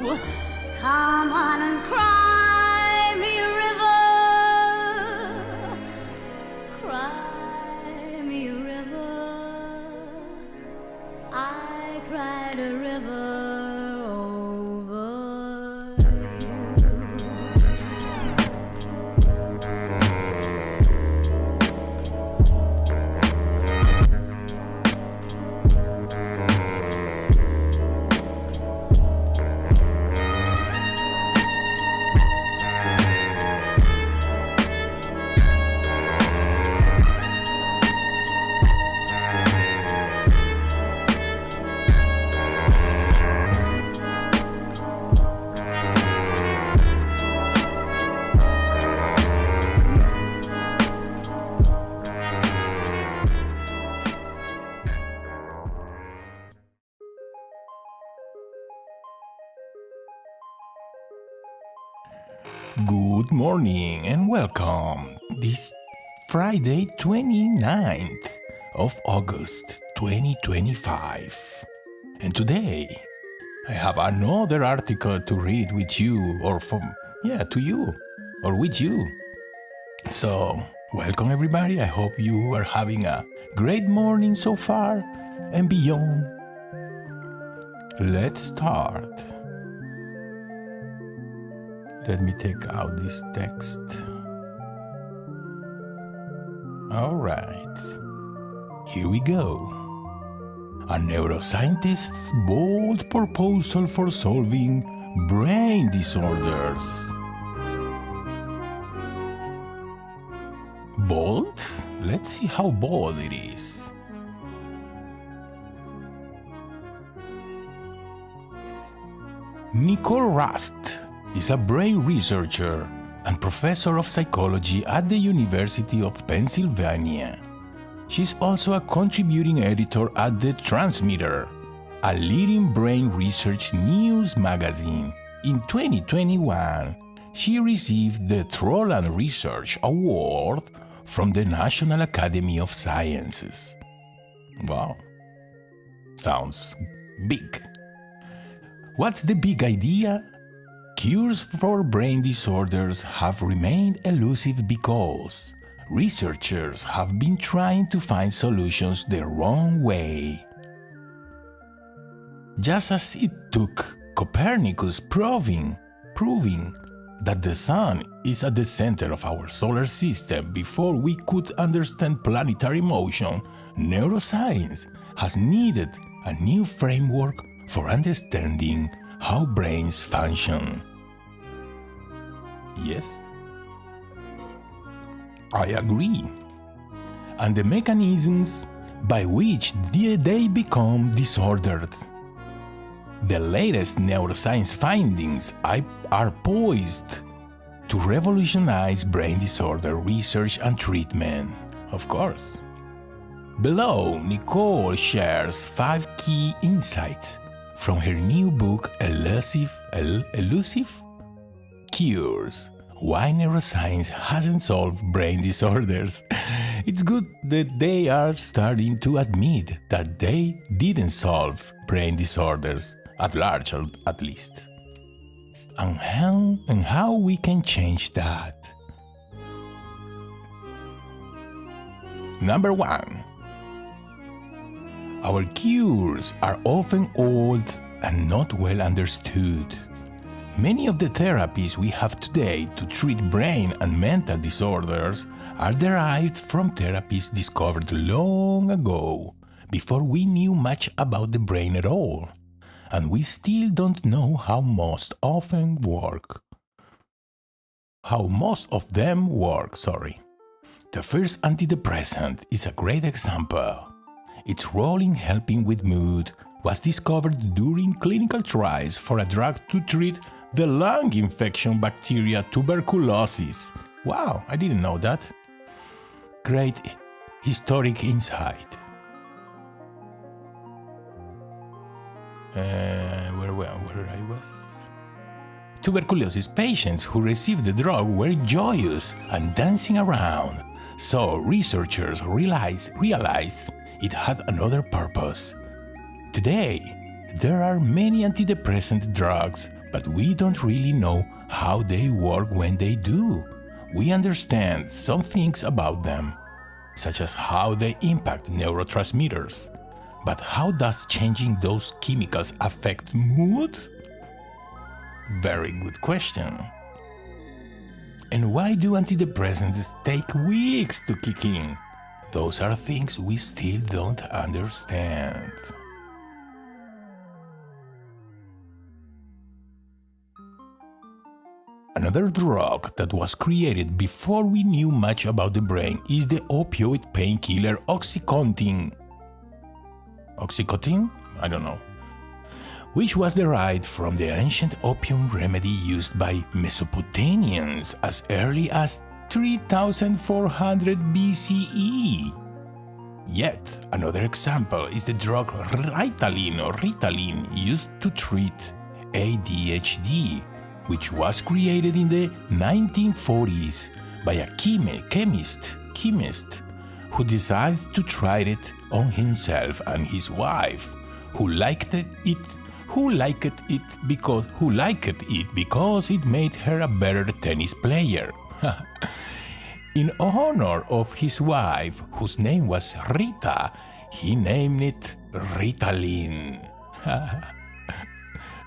Come on and cry me a river. Cry me a river. I cried a river over Good morning and welcome this Friday 29th of August 2025. And today I have another article to read with you to you or with you. So welcome everybody. I hope you are having a great morning so far and beyond. Let's start. Let me take out this text. All right, here we go. A neuroscientist's bold proposal for solving brain disorders. Bold? Let's see how bold it is. Nicole Rust is a brain researcher and professor of psychology at the University of Pennsylvania. She's also a contributing editor at The Transmitter, a leading brain research news magazine. In 2021, she received the Troland Research Award from the National Academy of Sciences. Wow, sounds big. What's the big idea? Cures for brain disorders have remained elusive because researchers have been trying to find solutions the wrong way. Just as it took Copernicus proving that the sun is at the center of our solar system before we could understand planetary motion, neuroscience has needed a new framework for understanding how brains function. Yes, I agree. And the mechanisms by which they become disordered. The latest neuroscience findings are poised to revolutionize brain disorder research and treatment, of course. Below, Nicole shares 5 key insights from her new book, Elusive Cures: Why Neuroscience Hasn't Solved Brain Disorders. It's good that they are starting to admit that they didn't solve brain disorders, at large at least. And how we can change that. Number 1. Our cures are often old and not well understood. Many of the therapies we have today to treat brain and mental disorders are derived from therapies discovered long ago, before we knew much about the brain at all, and we still don't know how most of them work. The first antidepressant is a great example. Its role in helping with mood was discovered during clinical trials for a drug to treat the lung infection bacteria tuberculosis. Wow, I didn't know that. Great historic insight. Where I was? Tuberculosis patients who received the drug were joyous and dancing around, so researchers realized it had another purpose. Today, there are many antidepressant drugs but we don't really know how they work when they do. We understand some things about them, such as how they impact neurotransmitters. But how does changing those chemicals affect mood? Very good question. And why do antidepressants take weeks to kick in? Those are things we still don't understand. Another drug that was created before we knew much about the brain is the opioid painkiller Oxycontin. Oxycontin? I don't know. Which was derived from the ancient opium remedy used by Mesopotamians as early as 3400 BCE. Yet another example is the drug Ritalin used to treat ADHD, which was created in the 1940s by a chemist who decided to try it on himself and his wife, who liked it because it made her a better tennis player. In honor of his wife, whose name was Rita, he named it Ritalin.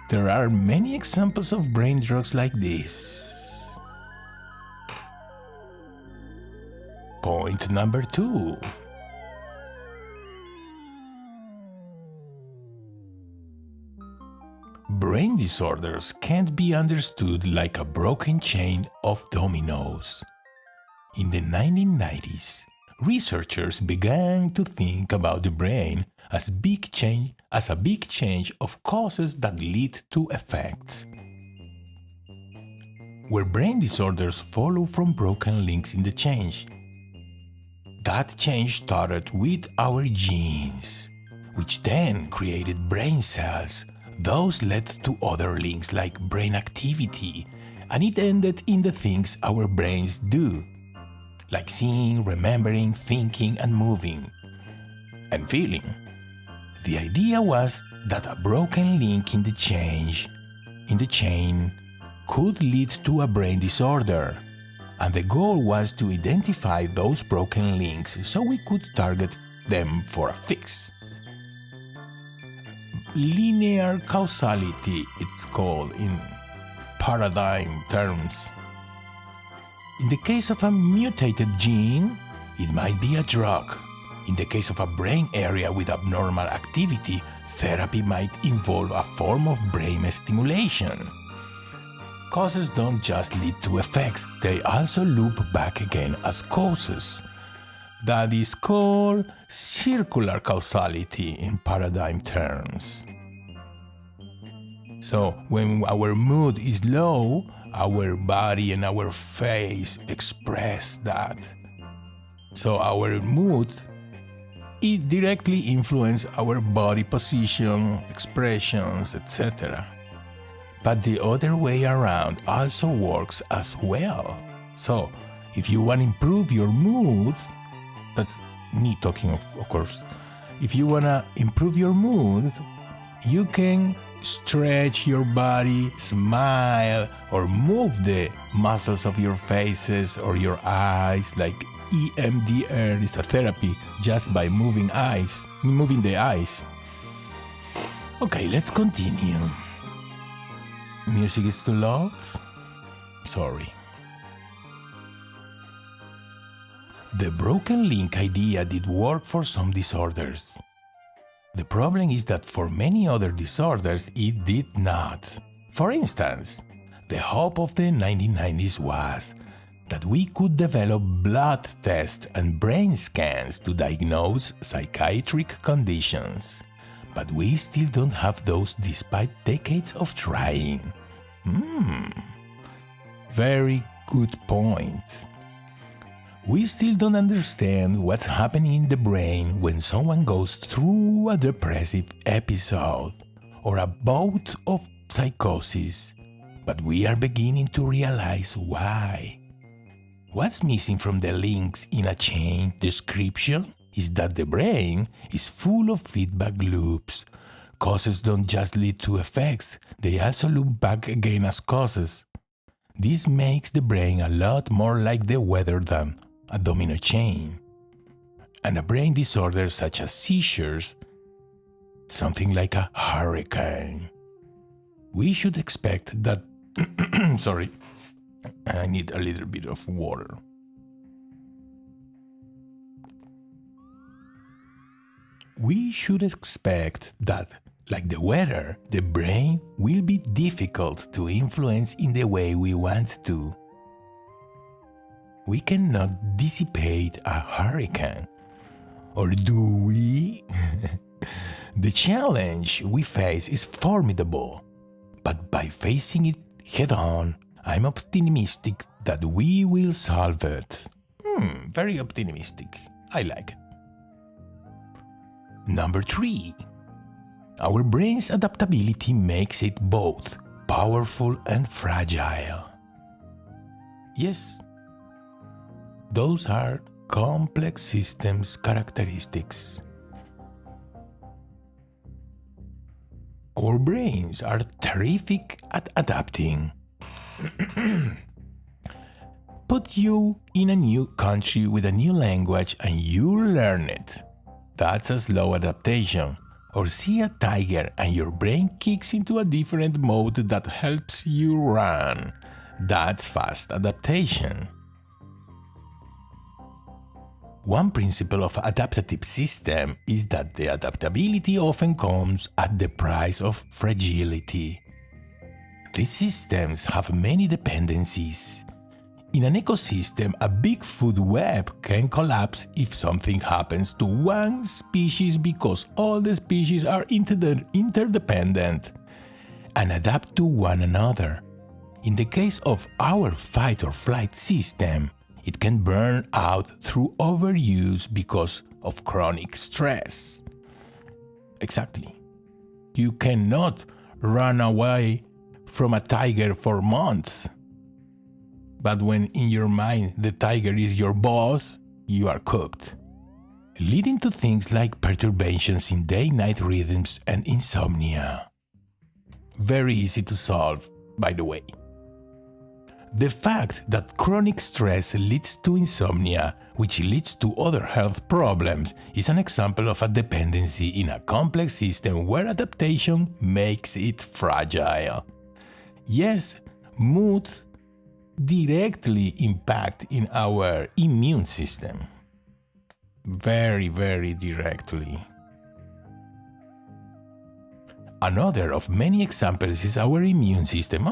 There are many examples of brain drugs like this. Point number 2. Brain disorders can't be understood like a broken chain of dominoes. In the 1990s, researchers began to think about the brain as a big change of causes that lead to effects. Where brain disorders follow from broken links in the change. That change started with our genes, which then created brain cells. Those led to other links like brain activity, and it ended in the things our brains do, like seeing, remembering, thinking, and moving, and feeling. The idea was that a broken link in the chain could lead to a brain disorder, and the goal was to identify those broken links so we could target them for a fix. Linear causality, it's called in paradigm terms. In the case of a mutated gene, it might be a drug. In the case of a brain area with abnormal activity, therapy might involve a form of brain stimulation. Causes don't just lead to effects, they also loop back again as causes. That is called circular causality in paradigm terms. So, when our mood is low, our body and our face express that. So our mood, it directly influences our body position, expressions, etc. But the other way around also works as well. So, if you want to improve your mood, that's me talking of course. If you want to improve your mood, you can stretch your body, smile, or move the muscles of your faces or your eyes, like EMDR is a therapy just by moving the eyes. Okay, let's continue. Music is too loud? Sorry. The broken link idea did work for some disorders. The problem is that for many other disorders it did not. For instance, the hope of the 1990s was that we could develop blood tests and brain scans to diagnose psychiatric conditions. But we still don't have those despite decades of trying. Very good point. We still don't understand what's happening in the brain when someone goes through a depressive episode or a bout of psychosis, but we are beginning to realize why. What's missing from the links in a chain description is that the brain is full of feedback loops, causes don't just lead to effects, they also loop back again as causes. This makes the brain a lot more like the weather than a domino chain. And a brain disorder such as seizures, something like a hurricane. We should expect that sorry, I need a little bit of water. We should expect that, like the weather, the brain will be difficult to influence in the way we want to. We cannot dissipate a hurricane. Or do we? The challenge we face is formidable, but by facing it head-on, I'm optimistic that we will solve it. Very optimistic. I like it. Number 3. Our brain's adaptability makes it both powerful and fragile. Yes, those are complex systems characteristics. Our brains are terrific at adapting. Put you in a new country with a new language and you learn it. That's a slow adaptation. Or see a tiger and your brain kicks into a different mode that helps you run. That's fast adaptation. One principle of adaptive system is that the adaptability often comes at the price of fragility. These systems have many dependencies. In an ecosystem, a big food web can collapse if something happens to one species because all the species are interdependent and adapt to one another. In the case of our fight or flight system, it can burn out through overuse because of chronic stress. Exactly. You cannot run away from a tiger for months. But when in your mind the tiger is your boss, you are cooked. Leading to things like perturbations in day-night rhythms and insomnia. Very easy to solve, by the way. The fact that chronic stress leads to insomnia, which leads to other health problems, is an example of a dependency in a complex system where adaptation makes it fragile. Yes, mood directly impact in our immune system. Very, very directly. Another of many examples is our immune system.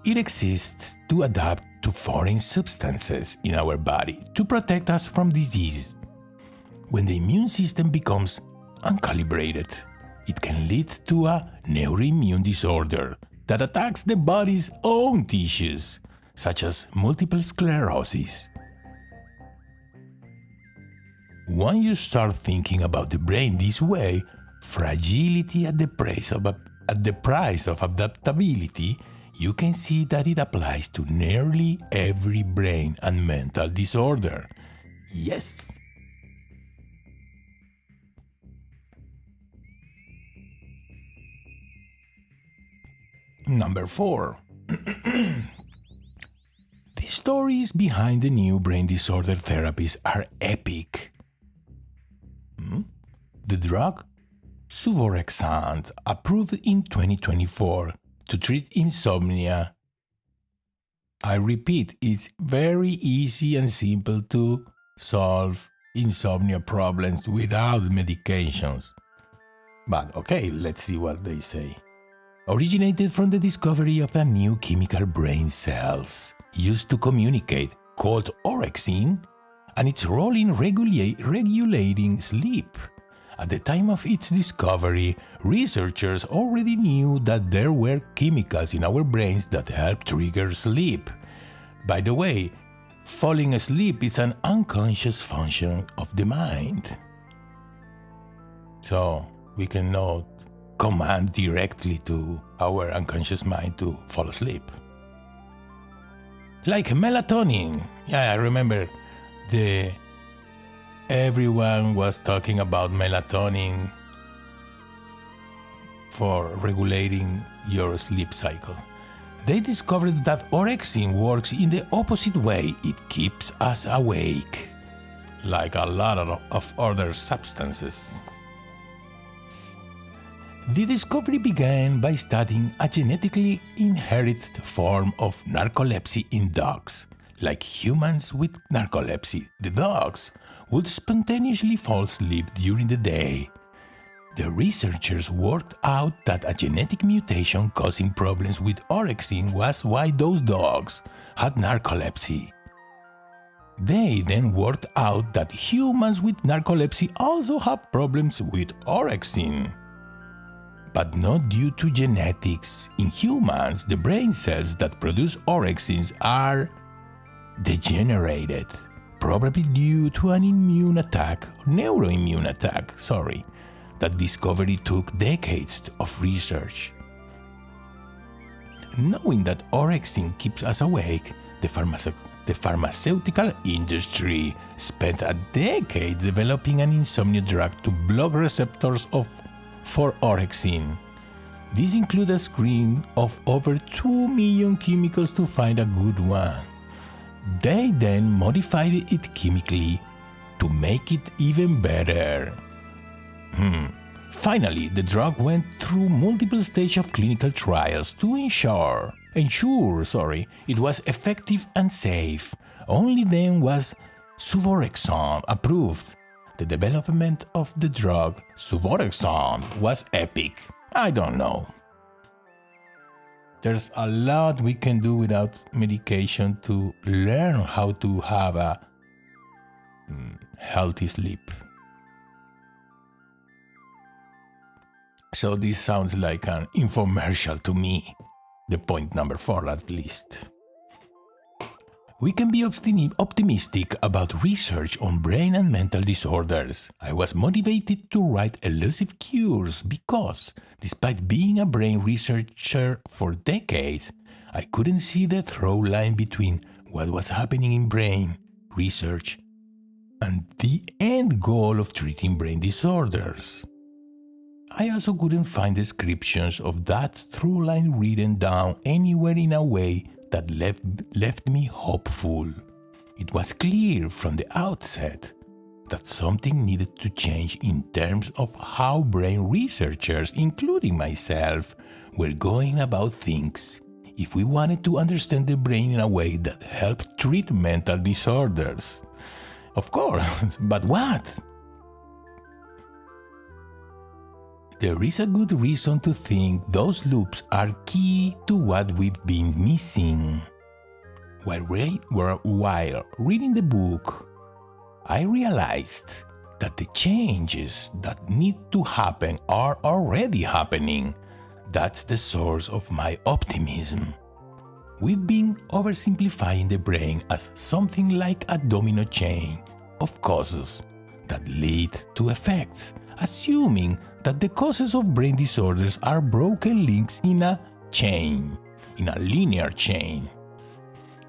It exists to adapt to foreign substances in our body to protect us from disease. When the immune system becomes uncalibrated, it can lead to a neuroimmune disorder that attacks the body's own tissues, such as multiple sclerosis. When you start thinking about the brain this way, fragility at the price of adaptability, you can see that it applies to nearly every brain and mental disorder. Yes. Number 4. The stories behind the new brain disorder therapies are epic. The drug suvorexant, approved in 2024 to treat insomnia. I repeat, it's very easy and simple to solve insomnia problems without medications. But okay, let's see what they say. Originated from the discovery of a new chemical brain cells used to communicate, called orexin, and its role in regulating sleep. At the time of its discovery, researchers already knew that there were chemicals in our brains that help trigger sleep. By the way, falling asleep is an unconscious function of the mind. So we cannot command directly to our unconscious mind to fall asleep. Like melatonin. Yeah, I remember everyone was talking about melatonin for regulating your sleep cycle. They discovered that orexin works in the opposite way. It keeps us awake, like a lot of other substances. The discovery began by studying a genetically inherited form of narcolepsy in dogs. Like humans with narcolepsy, the dogs would spontaneously fall asleep during the day. The researchers worked out that a genetic mutation causing problems with orexin was why those dogs had narcolepsy. They then worked out that humans with narcolepsy also have problems with orexin. But not due to genetics. In humans, the brain cells that produce orexins are degenerated, probably due to an neuroimmune attack. That discovery took decades of research. Knowing that orexin keeps us awake, the pharmaceutical industry spent a decade developing an insomnia drug to block receptors for orexin. This included a screen of over 2 million chemicals to find a good one. They then modified it chemically to make it even better. Finally, the drug went through multiple stages of clinical trials to ensure it was effective and safe. Only then was suvorexant approved. The development of the drug suvorexant was epic. I don't know. There's a lot we can do without medication to learn how to have a healthy sleep. So this sounds like an infomercial to me. The point number 4 at least. We can be optimistic about research on brain and mental disorders. I was motivated to write elusive cures because, despite being a brain researcher for decades, I couldn't see the through line between what was happening in brain research and the end goal of treating brain disorders. I also couldn't find descriptions of that through line written down anywhere in a way that left me hopeful. It was clear from the outset that something needed to change in terms of how brain researchers, including myself, were going about things if we wanted to understand the brain in a way that helped treat mental disorders. Of course, but what? There is a good reason to think those loops are key to what we've been missing. While reading the book, I realized that the changes that need to happen are already happening. That's the source of my optimism. We've been oversimplifying the brain as something like a domino chain of causes that lead to effects, assuming that the causes of brain disorders are broken links in a chain, in a linear chain,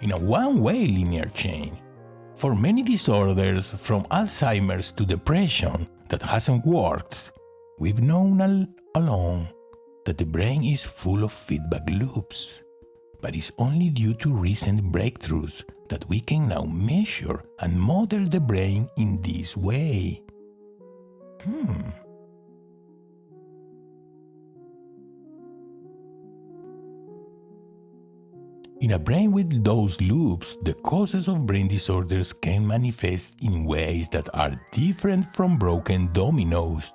in a one-way linear chain. For many disorders, from Alzheimer's to depression, that hasn't worked. We've known all along that the brain is full of feedback loops, but it's only due to recent breakthroughs that we can now measure and model the brain in this way. In a brain with those loops, the causes of brain disorders can manifest in ways that are different from broken dominoes.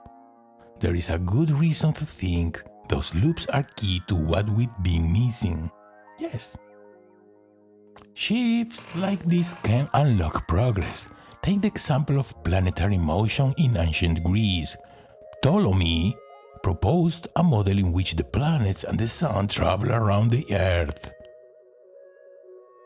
There is a good reason to think those loops are key to what we've been missing. Yes. Shifts like this can unlock progress. Take the example of planetary motion in ancient Greece. Ptolemy proposed a model in which the planets and the sun travel around the Earth.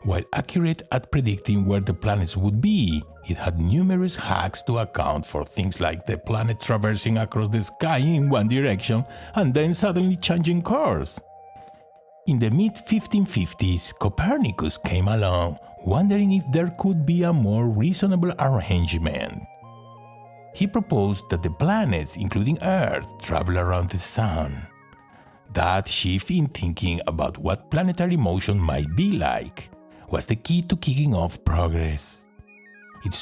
While accurate at predicting where the planets would be, it had numerous hacks to account for things like the planet traversing across the sky in one direction and then suddenly changing course. In the mid-1550s, Copernicus came along, wondering if there could be a more reasonable arrangement. He proposed that the planets, including Earth, travel around the Sun. That shift in thinking about what planetary motion might be like was the key to kicking off progress. It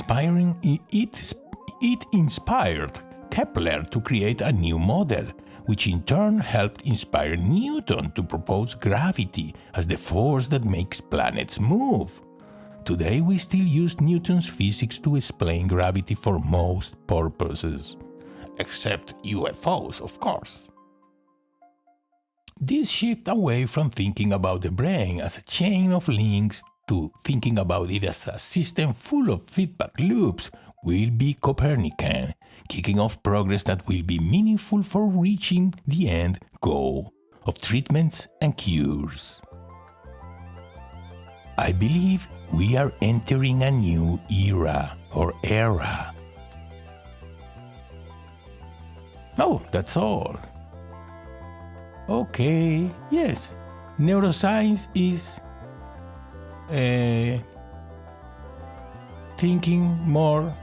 inspired Kepler to create a new model, which in turn helped inspire Newton to propose gravity as the force that makes planets move. Today we still use Newton's physics to explain gravity for most purposes, except UFOs, of course. This shift away from thinking about the brain as a chain of links to thinking about it as a system full of feedback loops will be Copernican, kicking off progress that will be meaningful for reaching the end goal of treatments and cures. I believe we are entering a new era. Oh, that's all. Okay, yes, neuroscience is thinking more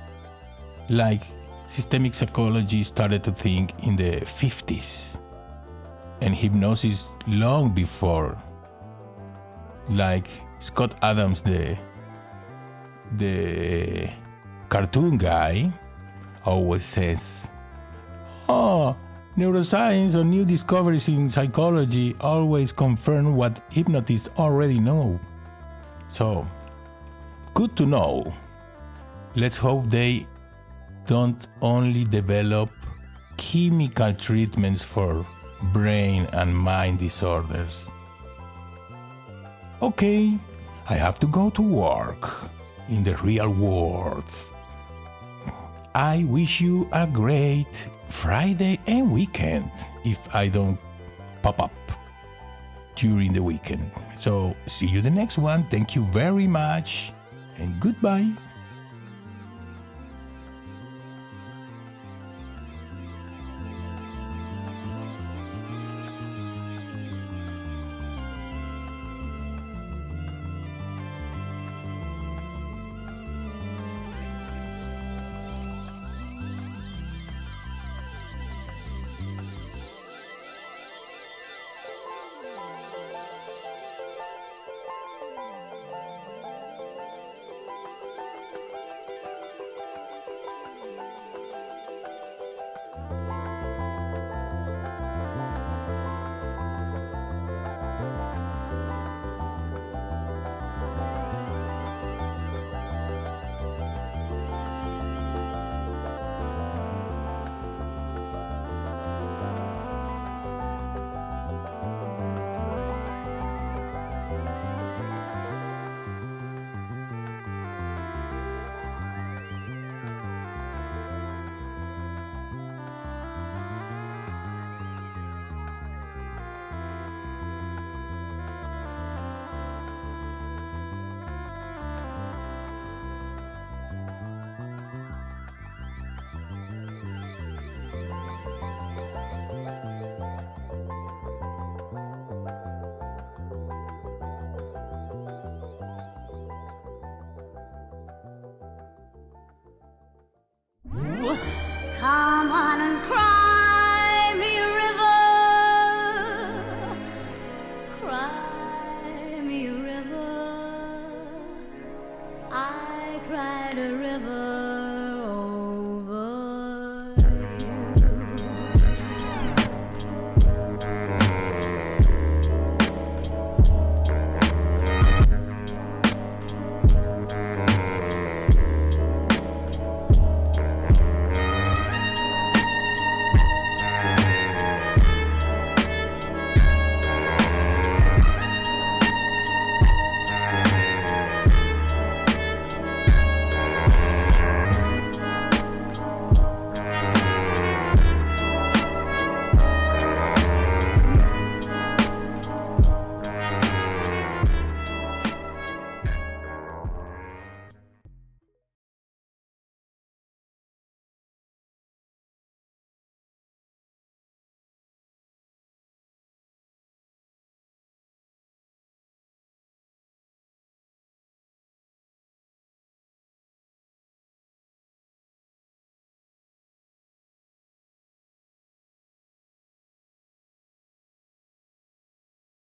like systemic psychology started to think in the 50s, and hypnosis long before. Like Scott Adams, the cartoon guy, always says, "Oh, neuroscience or new discoveries in psychology always confirm what hypnotists already know." So, good to know. Let's hope they don't only develop chemical treatments for brain and mind disorders. Okay, I have to go to work in the real world. I wish you a great Friday and weekend if I don't pop up during the weekend. So, see you the next one. Thank you very much and goodbye. Come on and cry me a river, cry me a river. I cried a river